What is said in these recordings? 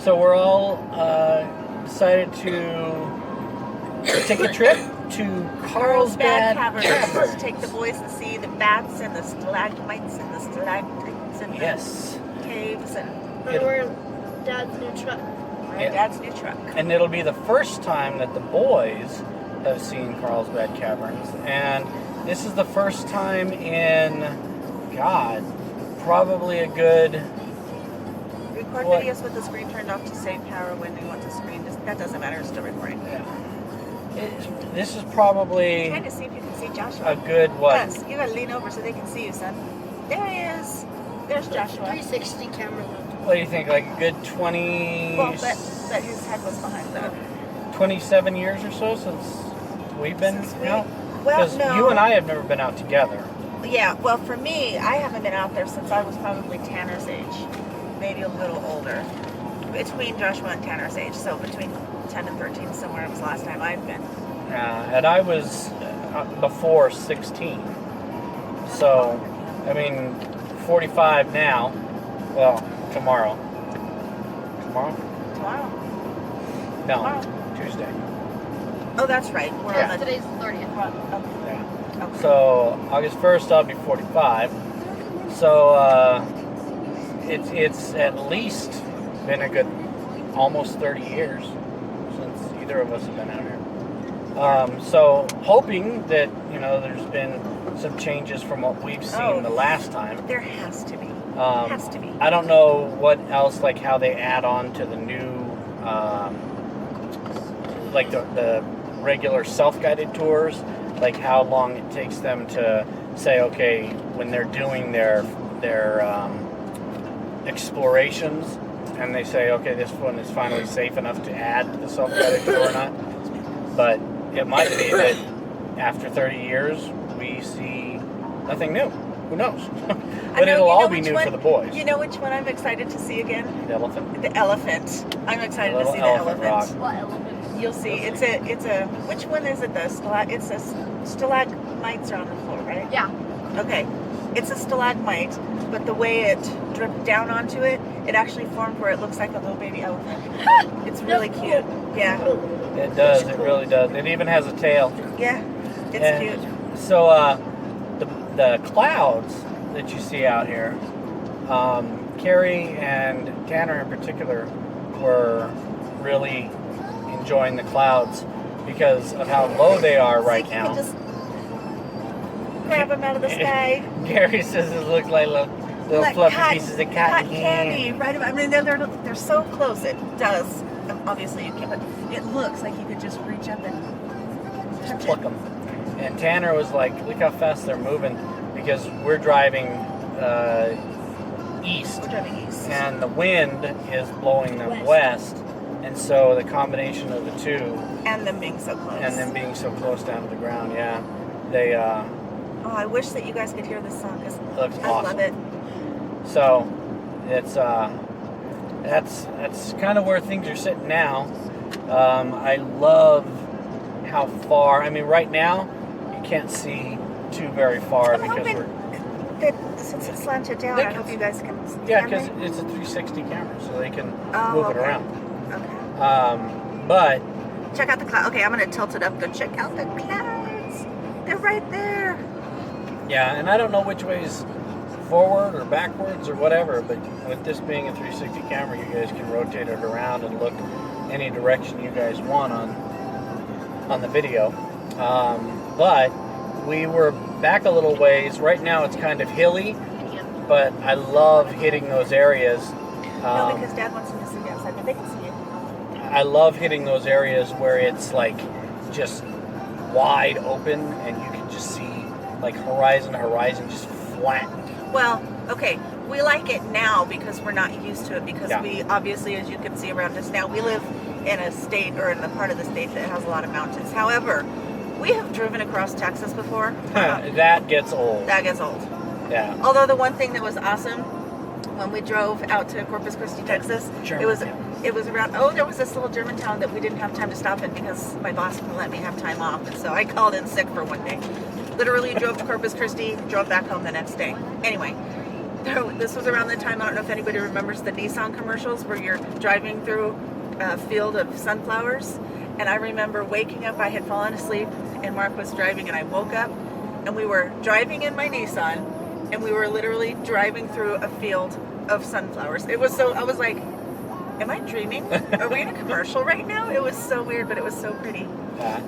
So we're all decided to take a trip to Carlsbad Caverns. To take the boys and see the bats and the stalagmites and the stalactites and Yes. the caves and We're in Dad's new truck. Dad's new truck. And it'll be the first time that the boys have seen Carlsbad Caverns. And this is the first time in, God, probably a good... Record videos with the screen turned off to save power when we want to screen. That doesn't matter, it's still recording. Yeah. This is probably Trying to see if you can see Joshua. a good, what? Yes, you gotta lean over so they can see you, son. There he is. There's Joshua. 360 camera. What do you think, like a good 20... Well, but his head was behind that. 27 years or so since we've been out? Well, Because no. you and I have never been out together. Yeah, well, for me, I haven't been out there since I was probably Tanner's age. Maybe a little older. Between Joshua and Tanner's age. So between 10 and 13 somewhere was the last time I've been. And I was before 16. So, I mean, 45 now. Well, tomorrow. Tomorrow? Tomorrow. No, Tomorrow. Tuesday. Oh, that's right. We're Yeah. on the... Today's 30th. Okay. Yeah. Okay. So, August 1st, I'll be 45. So, it's at least been a good almost 30 years since either of us have been out here. So hoping that, there's been some changes from what we've seen the last time. There has to be. Has to be. I don't know what else, like how they add on to the new, like the regular self-guided tours, like how long it takes them to say, okay, when they're doing their explorations, and they say, okay, this one is finally safe enough to add to the self-guided tour or not. But it might be that after 30 years, we see nothing new. Who knows? But it'll all be new for the boys. You know which one I'm excited to see again? The elephant. The elephant. I'm excited to see the Elephant elephant. What elephant? You'll see. It's a. Which one is it? It's a stalagmites are on the floor, right? Yeah. Okay. It's a stalagmite, but the way it dripped down onto it, it actually formed where it looks like a little baby elephant. It's really cute. Yeah. It does. It really does. It even has a tail. Yeah. It's cute. So the clouds that you see out here, Carrie and Tanner in particular were really enjoying the clouds because of how low they are right now. You can just grab them out of the sky. Gary says it looks like little Like fluffy pieces of cotton candy. Right. I mean, they're so close. It does. Obviously, you can't. But it looks like you could just reach up and Just touch pluck it. them. And Tanner was like, look how fast they're moving because we're driving east. We're driving east. And the wind is blowing them west. And so the combination of the two, And them being so close. and them being so close down to the ground, yeah, they Oh, I wish that you guys could hear this song because looks I awesome. love it. So it's that's kind of where things are sitting now. I love how far. I mean, right now you can't see too very far I'm because hoping we're that since it's slanted down, I hope you guys can. yeah, because it's a 360 camera, so they can move it okay. around. Okay. But Check out the cloud. Okay, I'm gonna tilt it up. Go check out the clouds. They're right there. yeah, and I don't know which way is forward or backwards or whatever, but with this being a 360 camera, you guys can rotate it around and look any direction you guys want on the video. But we were back a little ways. Right now it's kind of hilly, but I love hitting those areas. No, because Dad wants them to see the outside, but they can see it. I love hitting those areas where it's like just wide open and you can just see like horizon to horizon just flat. Well, okay, we like it now because we're not used to it because Yeah. we obviously, as you can see around us now, we live in a state or in the part of the state that has a lot of mountains. However, we have driven across Texas before. That gets old. That gets old. Yeah. Although the one thing that was awesome when we drove out to Corpus Christi, Texas, it was around. There was this little German town that we didn't have time to stop in because my boss wouldn't let me have time off, and so I called in sick for one day. Literally drove to Corpus Christi, drove back home the next day. Anyway, This was around the time, I don't know if anybody remembers the Nissan commercials where you're driving through a field of sunflowers. And I remember waking up, I had fallen asleep, and Mark was driving, and I woke up, and we were driving in my Nissan, and we were literally driving through a field of sunflowers. It was so, I was like, am I dreaming? Are we in a commercial right now? It was so weird, but it was so pretty. Yeah.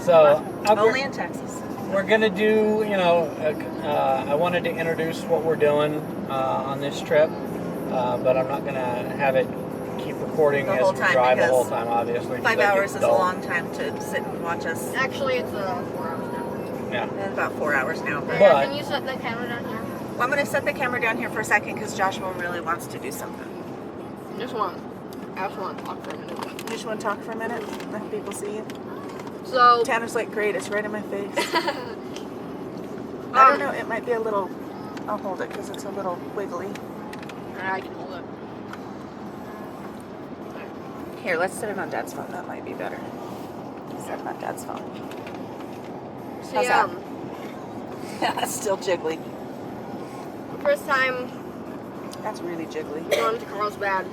So Only in Texas. we're gonna do, I wanted to introduce what we're doing on this trip, but I'm not gonna have it keep recording The as whole we time, drive the because whole time, obviously. 5 hours is a long time to sit and watch us. Actually, it's 4 hours now. Yeah. It's about 4 hours now. But- Can you set the camera down here? Well, I'm going to set the camera down here for a second because Joshua really wants to do something. I just want to talk for a minute. You just want to talk for a minute? Let people see you. So, Tanner's like, great, it's right in my face. I don't know, it might be a little, I'll hold it because it's a little wiggly. I can hold it. Here, let's set it on Dad's phone. That might be better. Set it on Dad's phone. See, How's that? Yeah, it's still jiggly. first time That's really jiggly. going to Carlsbad.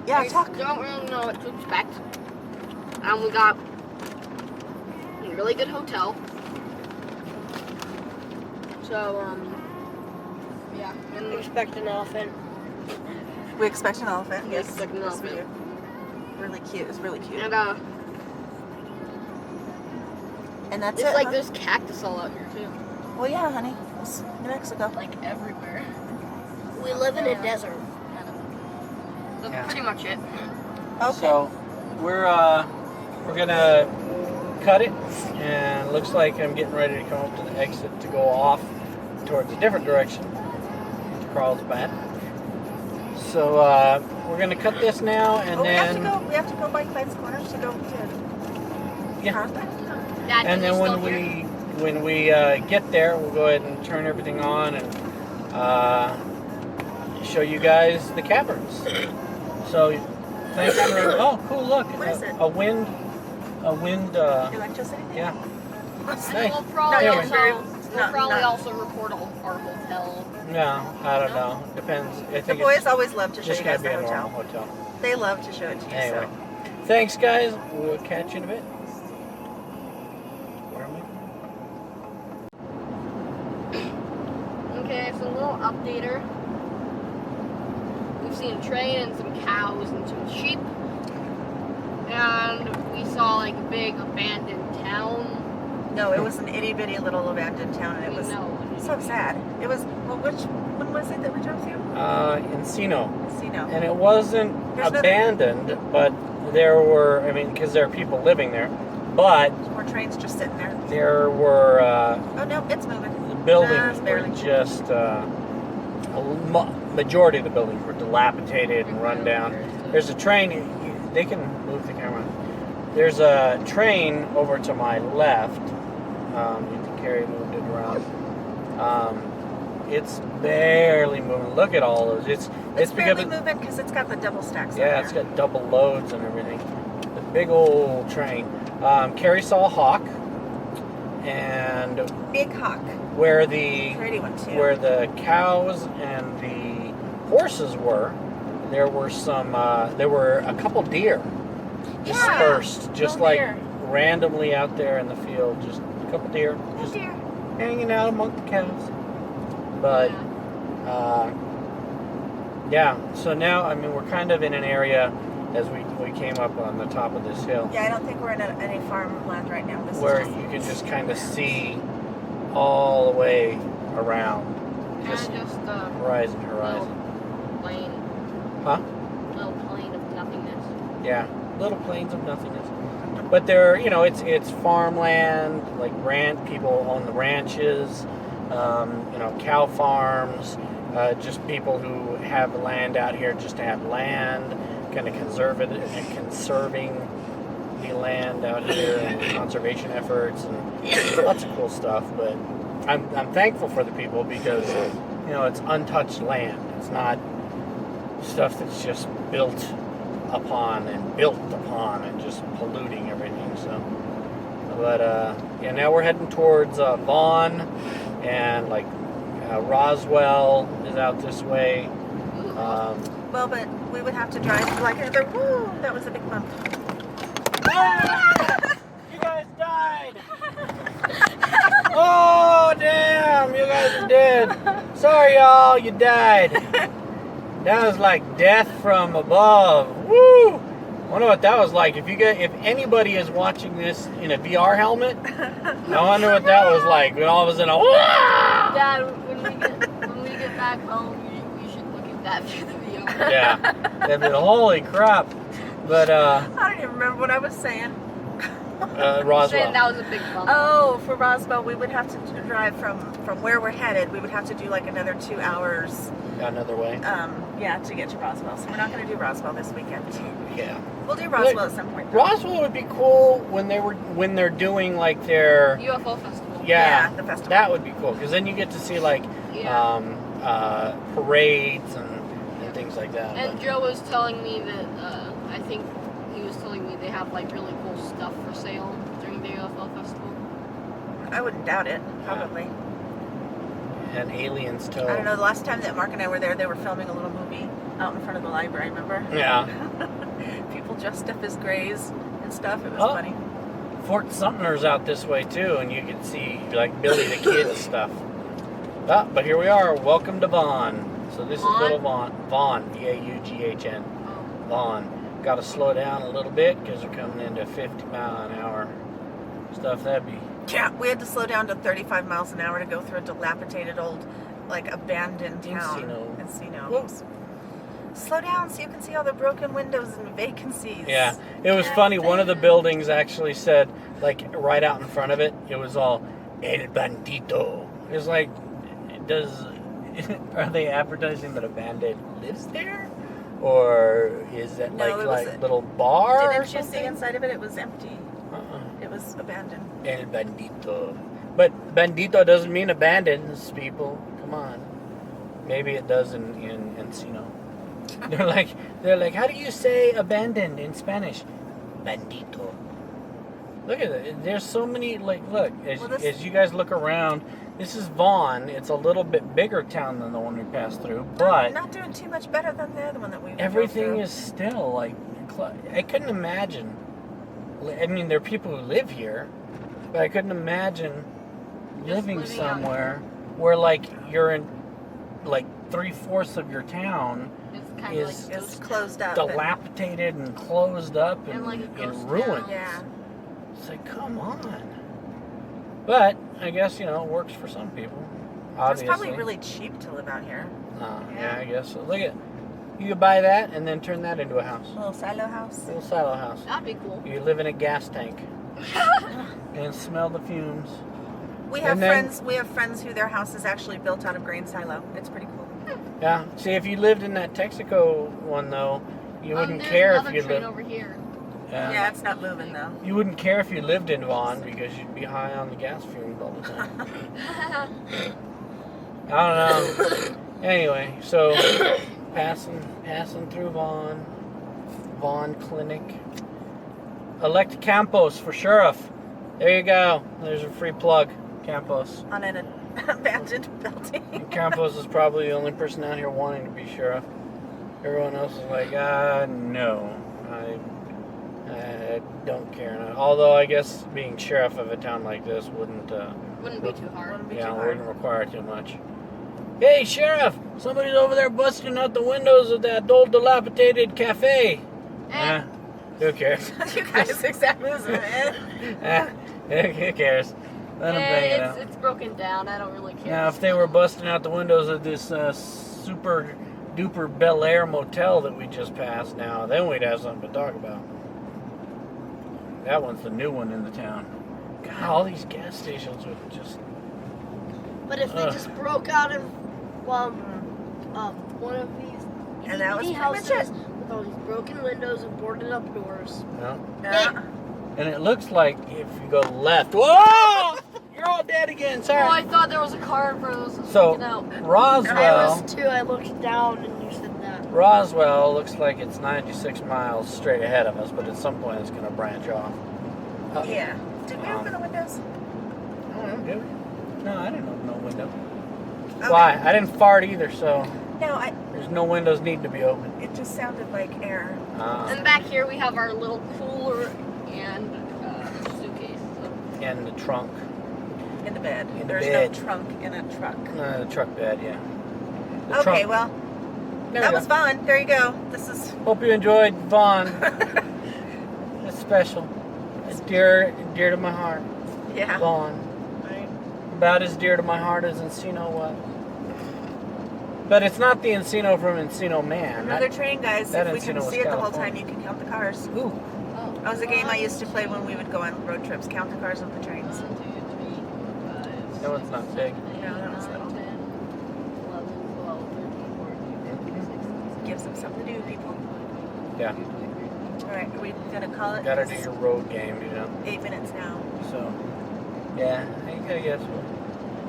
Yeah, We talk. don't really know what to expect. We got a really good hotel. So, yeah. And expect an elephant. We expect an elephant. We Yes, expect an yes, we elephant. do. Really cute. It's really cute. And And that's it's it. like huh? there's cactus all out here too. Well, yeah, honey. It's New Mexico. Like everywhere. We live in a desert. That's Yeah. pretty much it. Okay. So we're gonna cut it, and looks like I'm getting ready to come up to the exit to go off towards a different direction, to Carlsbad. So we're gonna cut this now, and we then have to go by Clyde's Corners to go to yeah, Carlsbad. Dad, and then can you when still hear? when we get there, we'll go ahead and turn everything on and show you guys the caverns. So thanks for oh cool, look, What is it? a wind Electricity? yeah. We'll Nice. probably No, also not- also record our hotel. No, I don't know. Depends. I The think boys it's always love to show just you gonna guys be the a normal hotel. hotel. They love to show it to you. Anyway, thanks guys. We'll catch you in a bit. Where am I? Okay, so a little updater. We've seen a train and some cows and some sheep. And we saw like a big abandoned town. No, it was an itty bitty little abandoned town, and it was so sad. It was, well, when was it that we drove through? Encino. Casino. And it wasn't There's abandoned, but there were, because there are people living there, but More trains just sitting there. there were, Oh no, it's moving. the buildings Just were barely. just, majority of the buildings were dilapidated and run down. There's a train, they can move the camera. There's a train over to my left. You think Carrie moved it around. It's barely moving. Look at all those. It's barely because moving because it's got the double stacks. yeah, on it's there. got double loads and everything. The big old train. Carrie saw a hawk, and Big hawk. where the Pretty one too. where the cows and the horses were, there were a couple deer dispersed, just little like deer. randomly out there in the field. Just a couple deer, just deer. hanging out among the cows. But yeah, so now we're kind of in an area as we came up on the top of this hill Yeah, I don't think we're in any farmland right now. This where is just, you can just kind of see all the way around, just And just horizon. plain. Huh? Little plain of nothingness. Yeah, little plains of nothingness. But they're, it's farmland, like people own the ranches, cow farms, just people who have land out here just to have land, kind of conserving the land out here and conservation efforts and lots of cool stuff. But I'm thankful for the people because, it's untouched land. It's not stuff that's just built upon and just polluting everything. So But yeah, now we're heading towards Vaughn, and like Roswell is out this way. Well, but we would have to drive like another. Woo! That was a big bump. You guys died! Oh, damn! You guys are dead. Sorry, y'all, you died. That was like death from above. Woo! Wonder what that was like. If anybody is watching this in a VR helmet, I wonder what that was like when all of a sudden, Dad, when we get back home, you should look at that through the VR. yeah, that'd be holy crap. But I don't even remember what I was saying. Roswell. Saying that was a big bump. Oh, for Roswell, we would have to drive from where we're headed. We would have to do like another 2 hours. Another way. Yeah, to get to Roswell. So we're not going to do Roswell this weekend. Yeah. We'll do Roswell at some point. Roswell would be cool when they're doing like their UFO festival. Yeah, the festival. That would be cool because then you get to see like parades and things like that. And but, Joe was telling me that I think he was telling me they have like really cool stuff for sale during the UFO festival. I wouldn't doubt it. Probably. and aliens too. I don't know. The last time that Mark and I were there, they were filming a little movie out in front of the library. Remember? Yeah. People dressed up as Greys and stuff. It was funny. Fort Sumter's out this way too, and you can see like Billy the Kid and stuff. Ah, but here we are. Welcome to Vaughn. So this is little Vaughn. Vaughn, V-A-U-G-H-N. Vaughn. Got to slow down a little bit because we're coming into 50 mile an hour stuff. That'd be. Yeah, we had to slow down to 35 miles an hour to go through a dilapidated old, like abandoned town. Encino. Whoops. Slow down so you can see all the broken windows and vacancies. Yeah, it was funny. One of the buildings actually said, like right out in front of it, it was all El Bandito. It was like, are they advertising that a bandit lives there? Or is that No, it was like a little bar or Didn't you something? see inside of it? It was empty. Uh-uh. It was abandoned. El Bandito. But Bandito doesn't mean abandons people. Come on. Maybe it does in Encino. They're like, how do you say abandoned in Spanish? Bandito. Look at it. There's so many, like, look, as you guys look around, this is Vaughn. It's a little bit bigger town than the one we passed through, but Not doing too much better than the other one that we everything is still, like, I couldn't imagine. I mean, there are people who live here, but I couldn't imagine living somewhere where, like, you're in, like, 3/4 of your town is closed up. dilapidated and closed up and like a ghost in ruins. town. Yeah. It's like, come on. But I guess, it works for some people. Obviously. It's probably really cheap to live out here. Yeah, I guess so. Look at, you could buy that and then turn that into a house. A little silo house. A little silo house. That'd be cool. You live in a gas tank and smell the fumes. We have And then- friends who their house is actually built out of grain silo. It's pretty cool. Yeah. See, if you lived in that Texaco one though, you wouldn't There's care if another you train lived. over here. Yeah, it's not moving though. You wouldn't care if you lived in Vaughn because you'd be high on the gas fumes all the time. I don't know. Anyway, so passing through Vaughn Clinic. Elect Campos for sheriff. There you go. There's a free plug. Campos. On an abandoned building. Campos is probably the only person out here wanting to be sheriff. Everyone else is like, no. I don't care. Although I guess being sheriff of a town like this wouldn't Wouldn't be too hard. wouldn't require too much. Hey, sheriff! Somebody's over there busting out the windows of that old dilapidated cafe. Who cares? You guys exactly the same. Who cares? Let them bang it out. It's broken down. I don't really care. Now, if they were busting out the windows of this super duper Bel Air motel that we just passed now, then we'd have something to talk about. That one's the new one in the town. God, all these gas stations would just... But if they just broke out of one of these And that was teeny pretty much houses with all these broken windows and boarded up doors. Yeah. And it looks like if you go left... Whoa! You're all dead again, sorry. Oh, I thought there was a car in front of us. So, Out. Roswell... I was too. I looked down and you said that. Roswell looks like it's 96 miles straight ahead of us, but at some point it's going to branch off. Yeah. Did we open the windows? I don't know, did we? No, I didn't open no window. Okay. Why? I didn't fart either, so No, there's no windows need to be open. it just sounded like air. And back here we have our little cooler and suitcase. So. And the trunk. In the bed. In the There's bed. no trunk in a truck. The truck bed, yeah. The Okay, trunk. well, There that we was go. fun. There you go. This is. Hope you enjoyed Vaughn. It's special. It's dear to my heart. Yeah. Vaughn. Right. About as dear to my heart as Encino was. But it's not the Encino from Encino Man. Another train, guys. that If we can Encino was see it the whole California. time, you can count the cars. Ooh. Oh. That was a game I used to play when we would go on road trips. Count the cars of the trains. 1, 2, 3, 4, 5, That one's not big. No, that was little. 10, 11, 12, 13, 14, 15, 16, Gives them something to do, people. Yeah. All right, are we gonna call it? Gotta do your road game, you know. 8 minutes now. So, yeah, you gotta guess.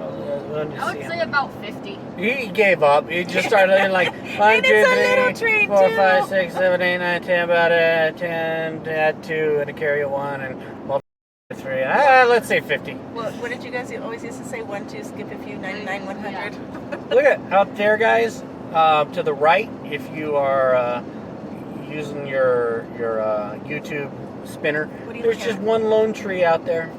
I would say about 50. He gave up. He just started looking like 1, And 2, it's a little 3, train, 4, too. 5, 6, 7, 8, 9, 10, about 10, add 2, and a carry of 1, and multiply 3. Let's say 50. Well, what did you guys always used to say? 1, 2, skip a few, 99, 100. Look at out there, guys. To the right, if you are using your YouTube spinner, What are you there's looking just at? one lone tree out there.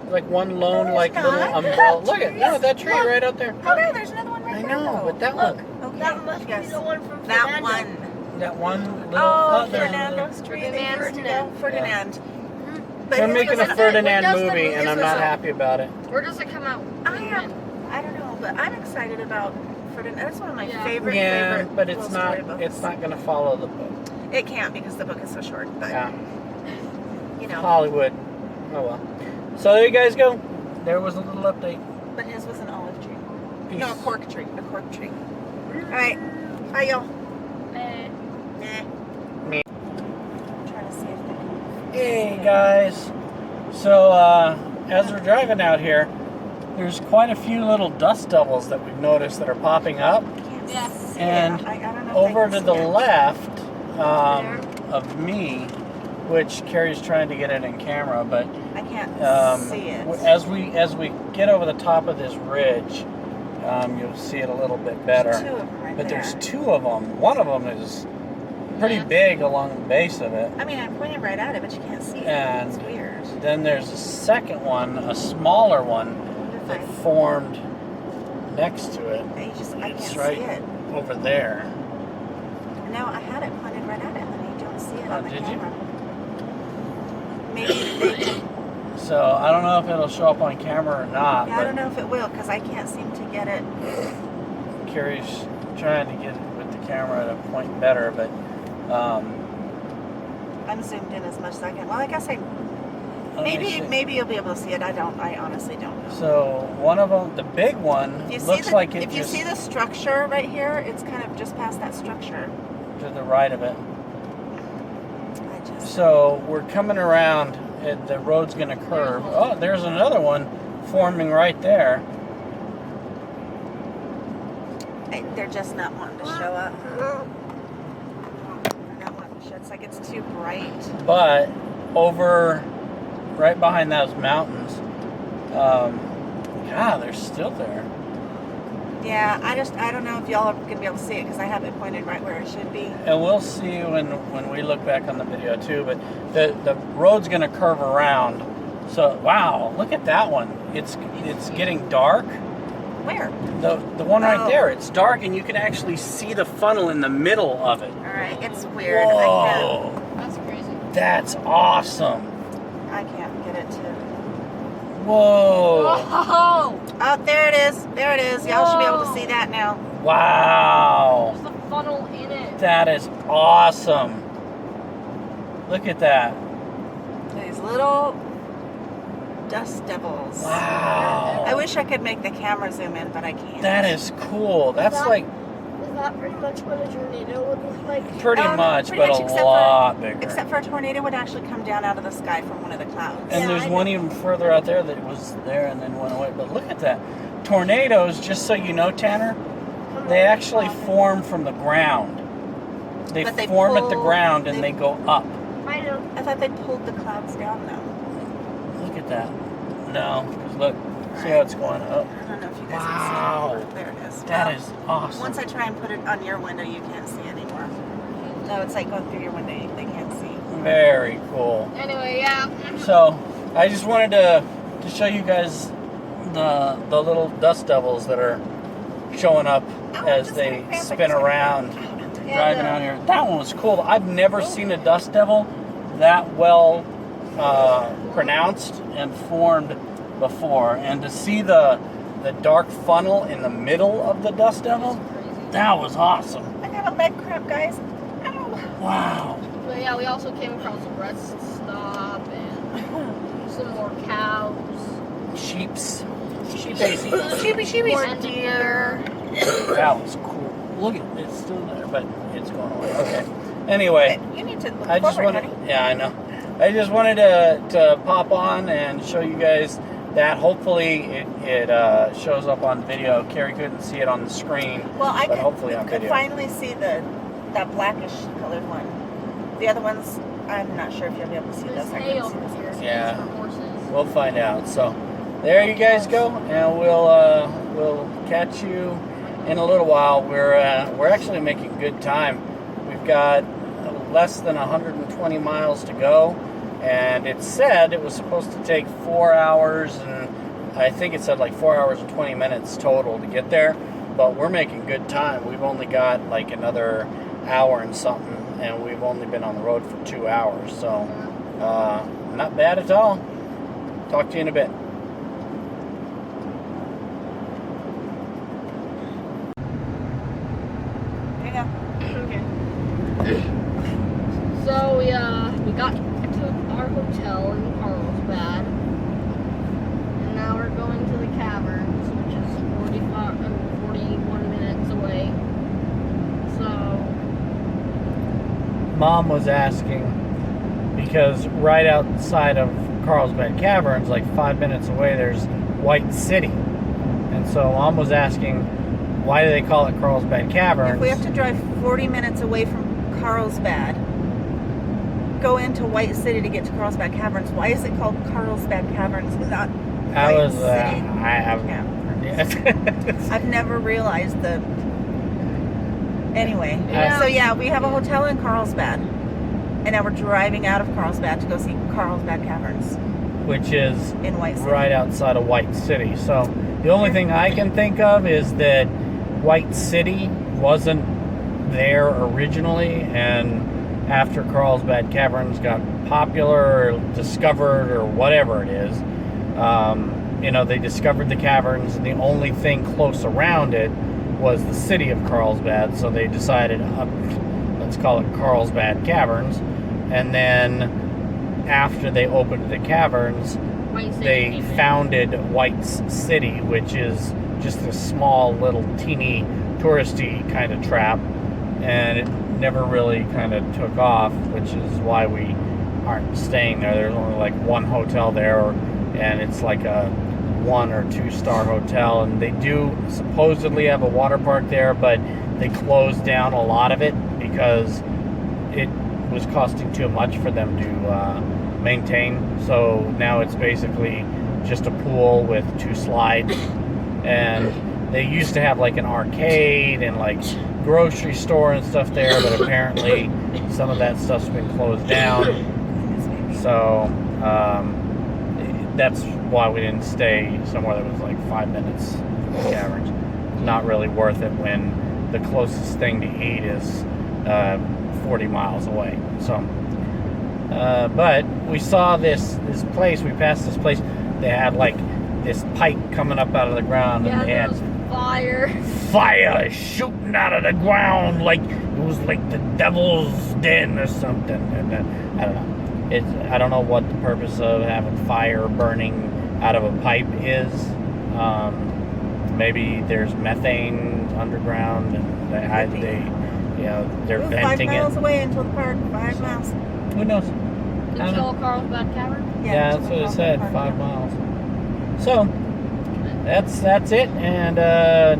Like one lone, there's like little not. umbrella. Look at that tree Look. right out there. Oh no, there's another one right I there. know, though. but that Look. one, Okay. That must yes. be the one from That Fernando. one. that one little. Oh, there's Fernando's tree. Ferdinand's There you net. go. Ferdinand. But They're his making was a an- Ferdinand What does the movie, movie and I'm was not on? happy about it. Where does it come out? I don't know, but I'm excited about Ferdinand. That's one of my Yeah. favorite. Yeah, favorite but it's little not. storybooks. It's not going to follow the book. It can't because the book is so short. But Yeah, you know, Hollywood. Oh well. So there you guys go. There was a little update. but his was an olive tree. Peace. No, a cork tree. A cork tree. All right. Bye, y'all. Eh. Nah. Me. I'm trying to see if they can. Hey guys. So as we're driving out here, there's quite a few little dust devils that we've noticed that are popping up. Can't Yeah. see And it. I don't know if over they to can the see it. left There. of me, which Carrie's trying to get it in camera, but I can't see it. as we get over the top of this ridge, you'll see it a little bit better. There's two of them right But there. there's two of them. One of them is pretty Yeah. big along the base of it. I mean, I pointed right at it, but you can't see it. And It's weird. then there's a second one, a smaller one, I wonder if that I- formed next to it. I It's can't right see it. over there. No, I had it pointed right at it, and you don't see it Oh, on the did you? camera. Maybe they. So I don't know if it'll show up on camera or not. Yeah, I but don't know if it will, because I can't seem to get it. Carrie's trying to get it with the camera to point better, but I'm zoomed in as much as I can. Well, I guess let me see. maybe you'll be able to see it. I honestly don't know. So one of them, the big one, If you see looks the, like it if you just see the structure right here, it's kind of just past that structure. to the right of it. I just. So we're coming around, and the road's going to curve. Oh, there's another one forming right there. They're just not wanting to show up. They're not wanting to show. It's like it's too bright. But over, right behind those mountains, yeah, they're still there. Yeah, I don't know if y'all are gonna be able to see it because I have it pointed right where it should be. And we'll see when we look back on the video too. But the road's going to curve around. So wow, look at that one. It's getting dark. Where? The one right Oh. there, it's dark, and you can actually see the funnel in the middle of it. All right, it's weird. Whoa, That's crazy. that's awesome. I can't get it to. Whoa, Oh! Oh, there it is. There it is. Y'all should be able to see that now. wow, There's the funnel in it. that is awesome. Look at that. These little dust devils. Wow, I wish I could make the camera zoom in, but I can't. that is cool. That's that- like Is that pretty much what a tornado would look like? pretty much, but a except lot bigger. Except for a tornado would actually come down out of the sky from one of the clouds. And Yeah, there's I one know. even further out there that was there and then went away. But look at that. Tornadoes, just so you know, Tanner, they actually form from the ground. They But they form at the pull- ground and they- they go up. I know. I thought they pulled the clouds down though. Look at at that. No, 'cause look, see how it's going up. I don't know if you guys Wow. can see it. There it is. That Well, is awesome. Once I try and put it on your window, you can't see anymore. No, it's like going through your window. They can't see. Very cool. Anyway, yeah. So I just wanted to show you guys the little dust devils that are showing up as they spin around driving out here. That one was cool. I've never seen a dust devil that well pronounced and formed before, and to see the dark funnel in the middle of the dust devil, that was awesome. I got a leg cramp, guys. Ow. Wow. But yeah, we also came across a rest stop and some more cows. Sheeps. Sheepy. More deer. That was cool. Look at it. It's still there, but it's going away. Okay. Anyway. You need to look I just forward, wanted, honey. yeah, I know. I just wanted to pop on and show you guys that. Hopefully it shows up on video. Carrie couldn't see it on the screen, Well, I but could, hopefully on could video. finally see that blackish colored one. The other ones, I'm not sure if you'll be able to see There's those. I hay couldn't over see here. those. Yeah. For horses. We'll find out. So there you guys go, and we'll catch you in a little while. We're actually making good time. We've got less than 120 miles to go, and it said it was supposed to take 4 hours, and I think it said like 4 hours and 20 minutes total to get there, but we're making good time. We've only got like another hour and something, and we've only been on the road for 2 hours, so not bad at all. Talk to you in a bit. There you go. Okay. So we got to our hotel in Carlsbad, and now we're going to the caverns, which is 41 minutes away. So Mom was asking because right outside of Carlsbad Caverns, like 5 minutes away, there's White City, and so Mom was asking, why do they call it Carlsbad Caverns? If we have to drive 40 minutes away from Carlsbad, go into White City to get to Carlsbad Caverns, why is it called Carlsbad Caverns and not I White was, City? I have, Yeah. I've never realized the. Anyway, Yeah. so yeah, we have a hotel in Carlsbad, and now we're driving out of Carlsbad to go see Carlsbad Caverns which is in White City. right outside of White City. So the only thing I can think of is that White City wasn't there originally, and after Carlsbad Caverns got popular or discovered or whatever it is, they discovered the caverns, and the only thing close around it was the city of Carlsbad, so they decided, let's call it Carlsbad Caverns. And then after they opened the caverns, White City they came in. founded White City, which is just a small little teeny touristy kind of trap, and it never really kind of took off, which is why we aren't staying there. There's only like one hotel there, and it's like a 1 or 2 star hotel, and they do supposedly have a water park there, but they closed down a lot of it because it was costing too much for them to maintain. So now it's basically just a pool with 2 slides, and they used to have like an arcade and like grocery store and stuff there, but apparently some of that stuff's been closed down. So that's why we didn't stay somewhere that was like 5 minutes from the caverns. Not really worth it when the closest thing to eat is 40 miles away. So, but we saw this place. We passed this place. They had like this pipe coming up out of the ground, Yeah, and they there had was fire. fire shooting out of the ground like it was like the devil's den or something. And I don't know. I don't know what the purpose of having fire burning out of a pipe is. Maybe there's methane underground, and they're We're 5 venting miles it. away until the park. 5 miles. Who knows? Until Carlsbad Cavern. Yeah, that's what it said. 5 miles. So that's it. And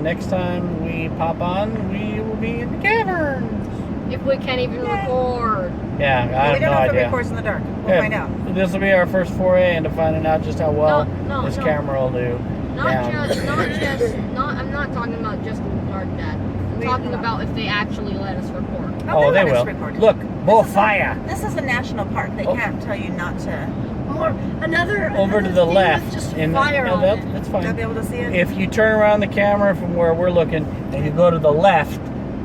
next time we pop on, we will be in the caverns. if we can't even record. Yeah, I we have don't no know if it idea. records in the dark. We'll Yeah, find out. this will be our first foray into finding out just how well No, this no. camera will do. I'm not talking about just in the dark, Dad. I'm talking about if they actually let us record. Oh, they let us will. record. Look, more This is fire. This is a national park. They Oh. can't tell you not to. Over to the thing left. with just And fire on that's it. that's You'll fine. be able to see it. If you turn around the camera from where we're looking and you go to the left,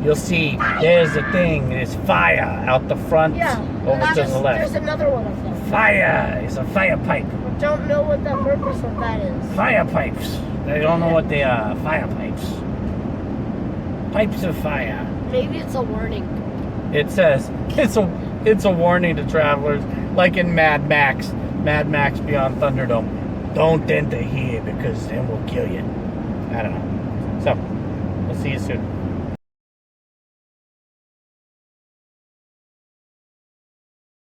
you'll see there's a thing. There's fire out the front over to the left. There's another one of them. Fire! It's a fire pipe. I don't know what the purpose of that is. Fire pipes. They don't know what they are. Fire pipes. Pipes of fire. Maybe it's a warning. It says it's a warning to travelers, like in Mad Max Beyond Thunderdome. Don't enter here because then we'll kill you. I don't know. So, we'll see you soon.